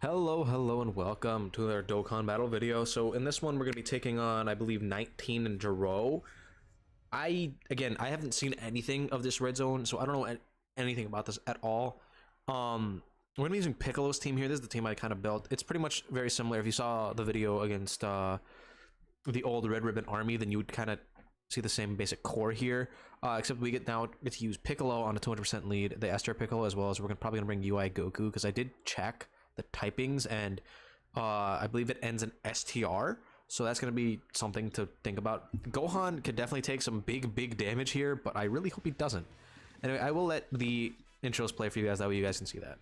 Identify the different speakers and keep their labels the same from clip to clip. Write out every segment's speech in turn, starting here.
Speaker 1: Hello, and welcome to our Dokkan battle video. So in this one, we're going to be taking on, I believe, 19 and Jiro. I haven't seen anything of this red zone, so I don't know anything about this at all. We're going to be using Piccolo's team here. This is the team I kind of built. It's pretty much very similar. If you saw the video against the old Red Ribbon Army, then you would kind of see the same basic core here, except we get to use Piccolo on a 200% lead, the Esther Piccolo, as well as we're probably going to bring UI Goku, because I did check the typings, and I believe it ends in STR, so that's going to be something to think about. Gohan could definitely take some big damage here, but I really hope he doesn't. Anyway, I will let the intros play for you guys, that way you guys can see that.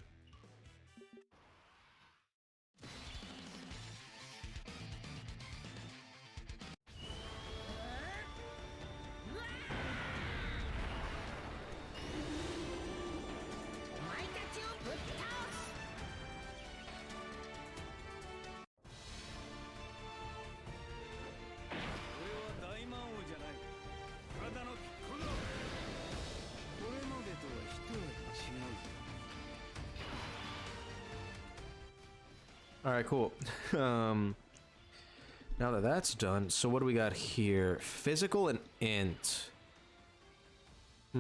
Speaker 1: All right, cool. Now that that's done, so what do we got here? Physical and int. I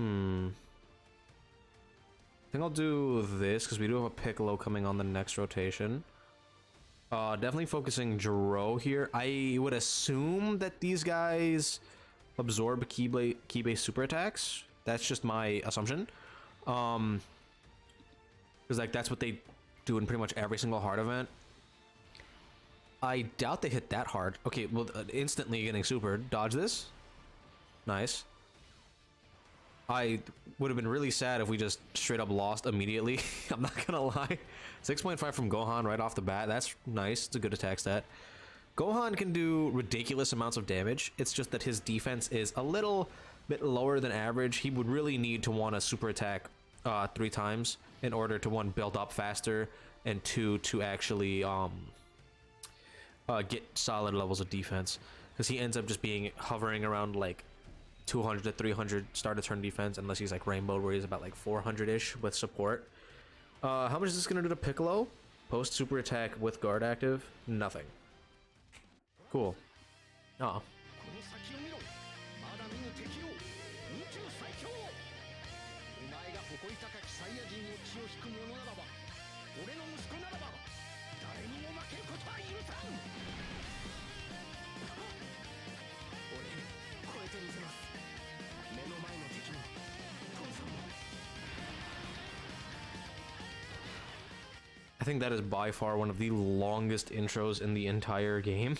Speaker 1: think I'll do this because we do have a Piccolo coming on the next rotation. Definitely focusing Jiro here. I would assume that these guys absorb key-based super attacks. That's just my assumption. Because like that's what they do in pretty much every single hard event. I doubt they hit that hard. Okay, well, instantly getting super. Dodge this. Nice. I would have been really sad if we just straight up lost immediately. I'm not gonna lie. 6.5 from Gohan right off the bat. That's nice. It's a good attack stat. Gohan can do ridiculous amounts of damage. It's just that his defense is a little bit lower than average. He would really need to want to super attack 3 times in order to, 1, build up faster, and 2, to actually get solid levels of defense, because he ends up just being hovering around like 200 to 300 start of turn defense, unless he's like Rainbow, where he's about like 400-ish with support. How much is this gonna do to Piccolo? Post super attack with guard active? Nothing. Cool. Oh. I think that is by far one of the longest intros in the entire game,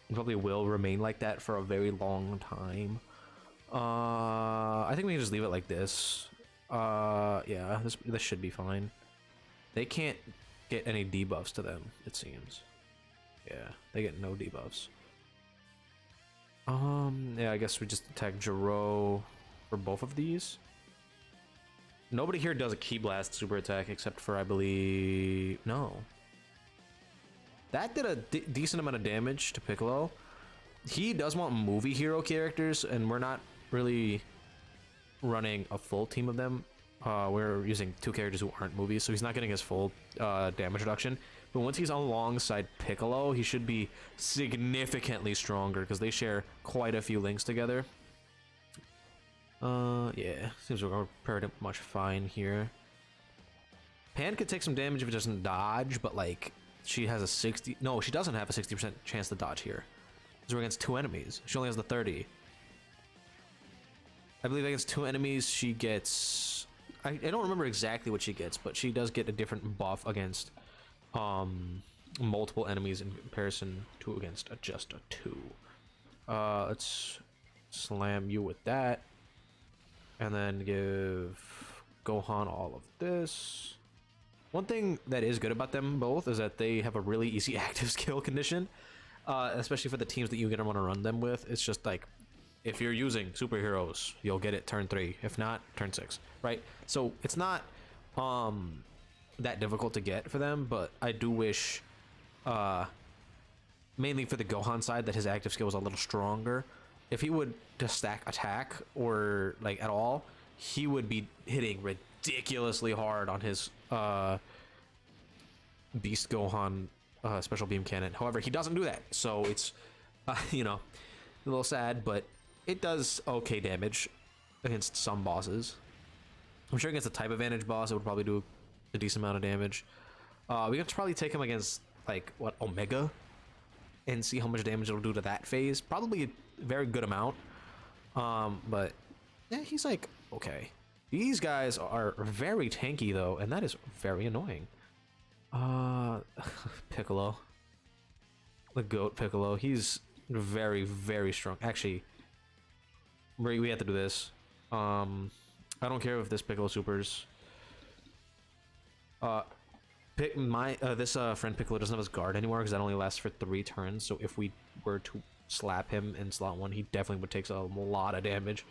Speaker 1: and probably will remain like that for a very long time. I think we can just leave it like this. Yeah, this should be fine. They can't get any debuffs to them, it seems. Yeah, they get no debuffs. Yeah, I guess we just attack Jiro for both of these. Nobody here does a Ki Blast super attack except for, I believe... No. That did a decent amount of damage to Piccolo. He does want movie hero characters, and we're not really running a full team of them. We're using 2 characters who aren't movies, so he's not getting his full damage reduction. But once he's alongside Piccolo, he should be significantly stronger, because they share quite a few links together. Yeah, seems we're pretty much fine here. Pan could take some damage if it doesn't dodge, but like, she has a 60... No, she doesn't have a 60% chance to dodge here. Because we're against 2 enemies. She only has the 30. I believe against 2 enemies, she gets... I don't remember exactly what she gets, but she does get a different buff against multiple enemies in comparison to against just a 2. Let's slam you with that. And then give Gohan all of this. One thing that is good about them both is that they have a really easy active skill condition, especially for the teams that you're gonna want to run them with. It's just like, if you're using superheroes, you'll get it turn 3. If not, turn 6, right? So it's not that difficult to get for them, but I do wish, mainly for the Gohan side, that his active skill was a little stronger. If he would just stack attack or like at all, he would be hitting ridiculously hard on his Beast Gohan special beam cannon. However, he doesn't do that, so it's you know, a little sad, but it does okay damage against some bosses. I'm sure against the type advantage boss, it would probably do a decent amount of damage. We have to probably take him against like what, Omega, and see how much damage it'll do to that phase. Probably a very good amount. But yeah, he's like okay. These guys are very tanky though, and that is very annoying. Piccolo, the goat Piccolo. He's very, very strong. Actually, we have to do this. I don't care if this Piccolo supers. Pick my this friend Piccolo doesn't have his guard anymore because that only lasts for 3 turns. So if we were to slap him in slot 1, he definitely would take a lot of damage.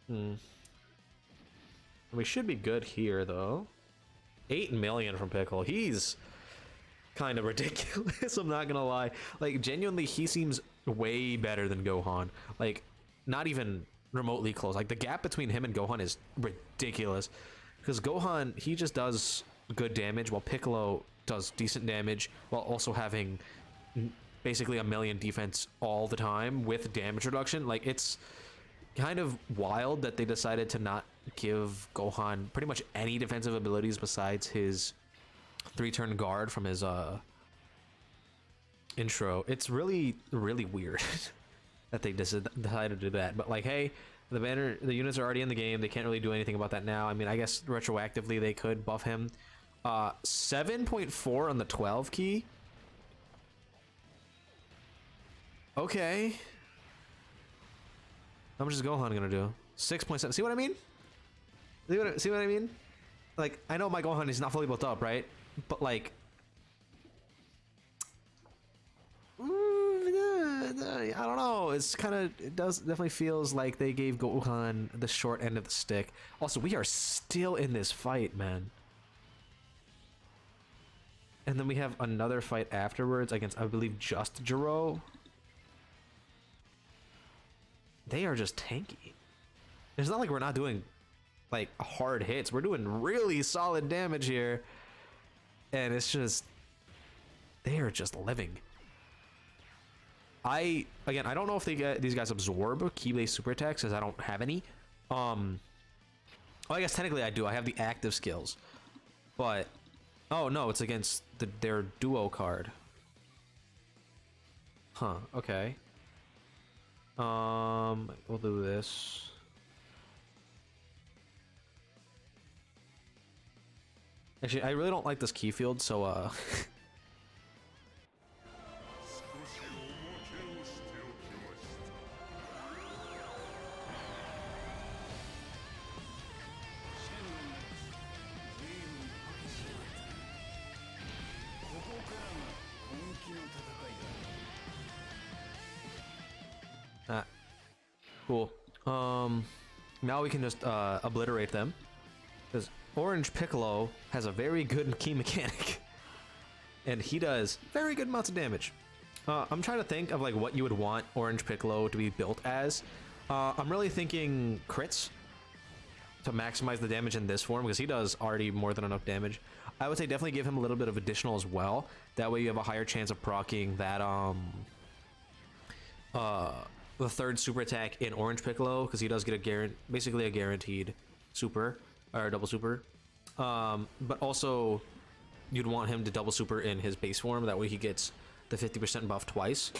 Speaker 1: We should be good here though. 8 million from Piccolo. He's kind of ridiculous. I'm not gonna lie. Like genuinely, he seems way better than Gohan. Like not even remotely close. Like the gap between him and Gohan is ridiculous. Because Gohan, he just does good damage, while Piccolo does decent damage, while also having basically a million defense all the time with damage reduction. Like it's kind of wild that they decided to not give Gohan pretty much any defensive abilities besides his 3-turn guard from his intro. It's really, really weird that they decided to do that. But like, hey, the units are already in the game. They can't really do anything about that now. I mean, I guess retroactively they could buff him. 7.4 on the 12 key. Okay. How much is Gohan gonna do? 6.7. See what I mean? See what I mean? Like, I know my Gohan is not fully built up, right? But like, I don't know. It's kind of, it does definitely feels like they gave Gohan the short end of the stick. Also, we are still in this fight, man. And then we have another fight afterwards against, I believe, just Jiro. They are just tanky. It's not like we're not doing like hard hits. We're doing really solid damage here. And it's just, they are just living. Again, I don't know if these guys absorb Keyblade super attacks because I don't have any. Well, I guess technically I do. I have the active skills. But, oh no, it's against their duo card. Huh, okay. We'll do this. Actually, I really don't like this key field, so cool. Now we can just obliterate them. Because Orange Piccolo has a very good key mechanic. And he does very good amounts of damage. I'm trying to think of like what you would want Orange Piccolo to be built as. I'm really thinking crits to maximize the damage in this form, because he does already more than enough damage. I would say definitely give him a little bit of additional as well. That way you have a higher chance of proccing that the 3rd super attack in Orange Piccolo, because he does get basically a guaranteed super or double super. But also you'd want him to double super in his base form. That way he gets the 50% buff twice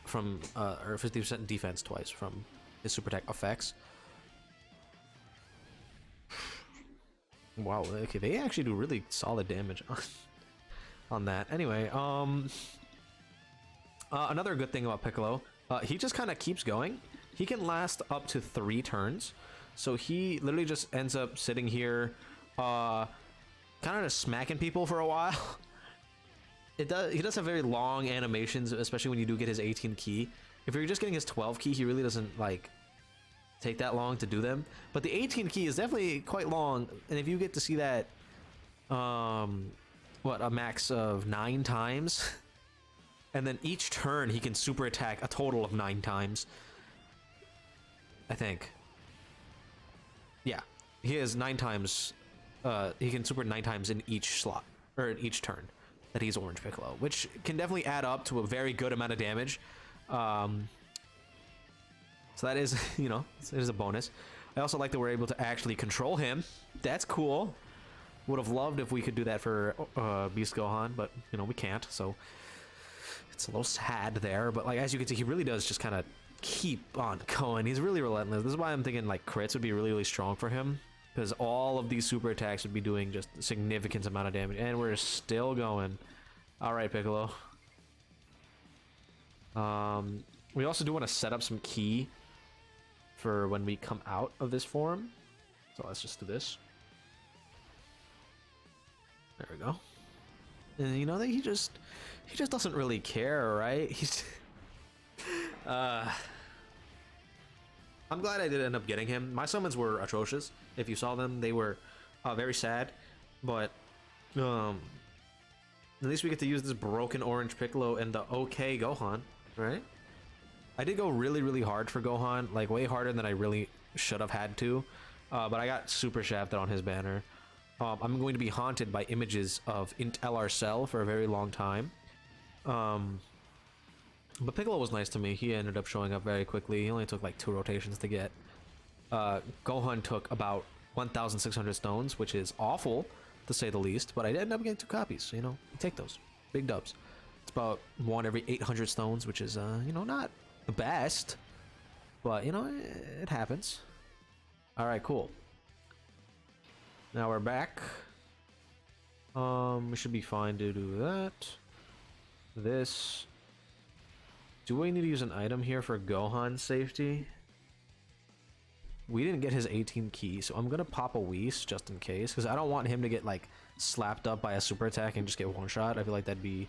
Speaker 1: from or 50% defense twice from his super attack effects. Wow, okay, they actually do really solid damage on that. Anyway, another good thing about Piccolo, he just kind of keeps going. He can last up to 3 turns. So he literally just ends up sitting here, kind of just smacking people for a while. He does have very long animations, especially when you do get his 18 key. If you're just getting his 12 key, he really doesn't like take that long to do them. But the 18 key is definitely quite long, and if you get to see that, what, a max of 9 times, and then each turn he can super attack a total of 9 times, I think. Yeah, he has 9 times. He can super 9 times in each slot. or each turn that he's Orange Piccolo, which can definitely add up to a very good amount of damage. So that is, you know, it is a bonus. I also like that we're able to actually control him. That's cool. Would have loved if we could do that for Beast Gohan, but, you know, we can't, so it's a little sad there. But, like, as you can see, he really does just kind of keep on going. He's really relentless. This is why I'm thinking, like, crits would be really, really strong for him, because all of these super attacks would be doing just a significant amount of damage. And we're still going. All right, Piccolo. We also do want to set up some ki for when we come out of this form. So let's just do this. There we go. And you know that he just doesn't really care, right? He's I'm glad I did end up getting him. My summons were atrocious. If you saw them, they were very sad, but at least we get to use this broken Orange Piccolo and the okay Gohan, right? I did go really, really hard for Gohan, like way harder than I really should have had to, but I got super shafted on his banner. I'm going to be haunted by images of Int LR Cell for a very long time. But Piccolo was nice to me. He ended up showing up very quickly. He only took like 2 rotations to get. Gohan took about 1,600 stones, which is awful, to say the least, but I did end up getting 2 copies, so, you know, you take those. Big dubs. It's about 1 every 800 stones, which is, you know, not the best, but, you know, it happens. Alright, cool. Now we're back. We should be fine to do that. This. Do we need to use an item here for Gohan's safety? We didn't get his 18 key, so I'm gonna pop a Whis just in case, because I don't want him to get like slapped up by a super attack and just get one shot. I feel like that'd be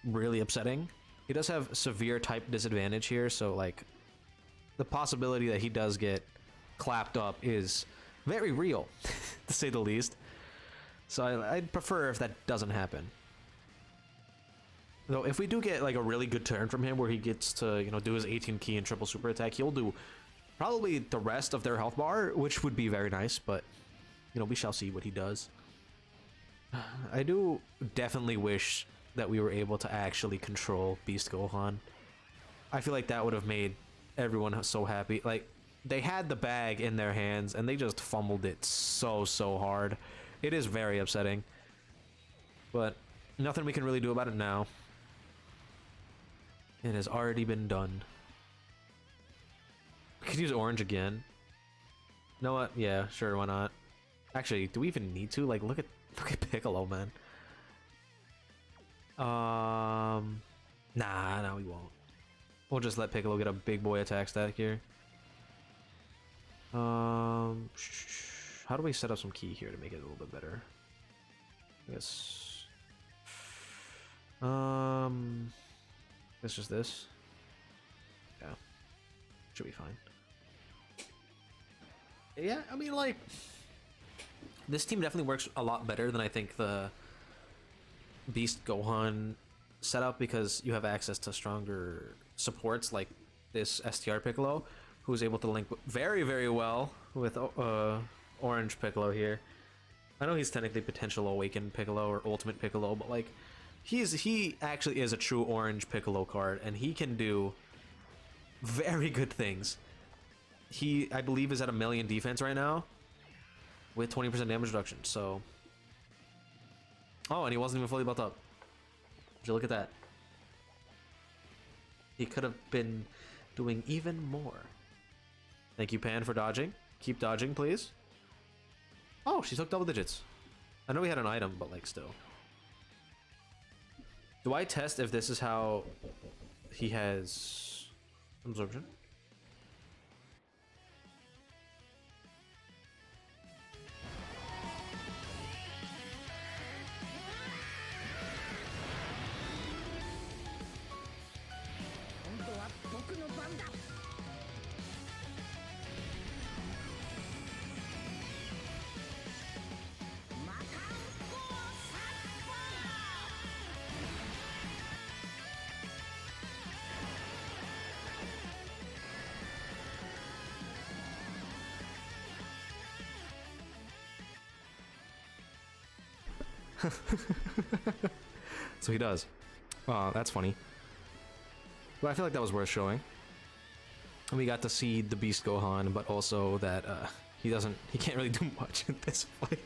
Speaker 1: really upsetting. He does have severe type disadvantage here, so like the possibility that he does get clapped up is very real, to say the least. So I'd prefer if that doesn't happen. Though if we do get like a really good turn from him where he gets to, you know, do his 18 key and triple super attack, he'll do probably the rest of their health bar, which would be very nice, but, you know, we shall see what he does. I do definitely wish that we were able to actually control Beast Gohan. I feel like that would have made everyone so happy. Like, they had the bag in their hands and they just fumbled it so hard. It is very upsetting. But nothing we can really do about it now. It has already been done. We could use orange again. You know what? Yeah, sure, why not? Actually, do we even need to? Like, look at Piccolo, man. Nah, we won't. We'll just let Piccolo get a big boy attack stack here. How do we set up some key here to make it a little bit better? I guess. It's just this. Yeah, should be fine. Yeah, I mean, like, this team definitely works a lot better than I think the Beast Gohan setup, because you have access to stronger supports like this STR Piccolo, who's able to link very well with Orange Piccolo here. I know he's technically potential Awakened Piccolo or Ultimate Piccolo, but like he actually is a true Orange Piccolo card, and he can do very good things. He, I believe, is at 1,000,000 defense right now with 20% damage reduction. So, oh, and he wasn't even fully built up. Would you look at that? He could have been doing even more. Thank you, Pan, for dodging. Keep dodging, please. Oh, she took double digits. I know we had an item, but like still. Do I test if this is how he has absorption? So he does. That's funny. But I feel like that was worth showing. And we got to see the Beast Gohan, but also that he can't really do much in this fight.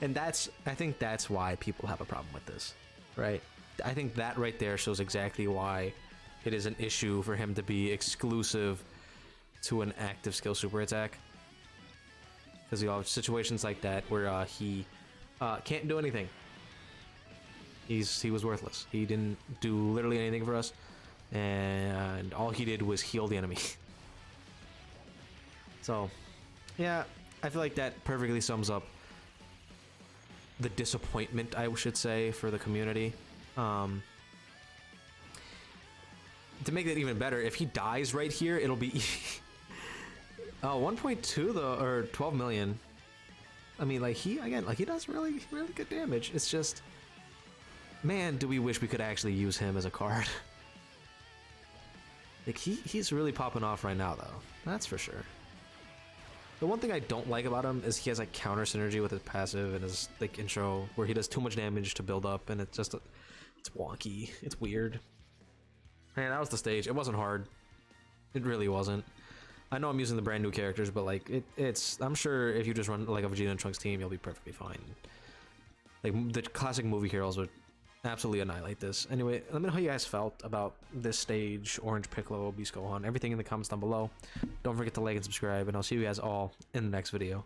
Speaker 1: And I think that's why people have a problem with this, right? I think that right there shows exactly why it is an issue for him to be exclusive to an active skill super attack. Because you have situations like that where he can't do anything. He was worthless. He didn't do literally anything for us, and all he did was heal the enemy. So, yeah, I feel like that perfectly sums up the disappointment, I should say, for the community. To make it even better, if he dies right here, it'll be 1.2 though, or 12 million. I mean, like, he does really good damage. It's just, man, do we wish we could actually use him as a card. Like, he's really popping off right now, though. That's for sure. The one thing I don't like about him is he has like counter synergy with his passive and his like intro, where he does too much damage to build up, and it's just it's wonky. It's weird. Man, that was the stage. It wasn't hard. It really wasn't. I know I'm using the brand new characters, but like it's. I'm sure if you just run like a Vegeta and Trunks team, you'll be perfectly fine. Like the classic movie heroes would absolutely annihilate this. Anyway, let me know how you guys felt about this stage, Orange Piccolo, Beast Gohan, everything in the comments down below. Don't forget to like and subscribe, and I'll see you guys all in the next video.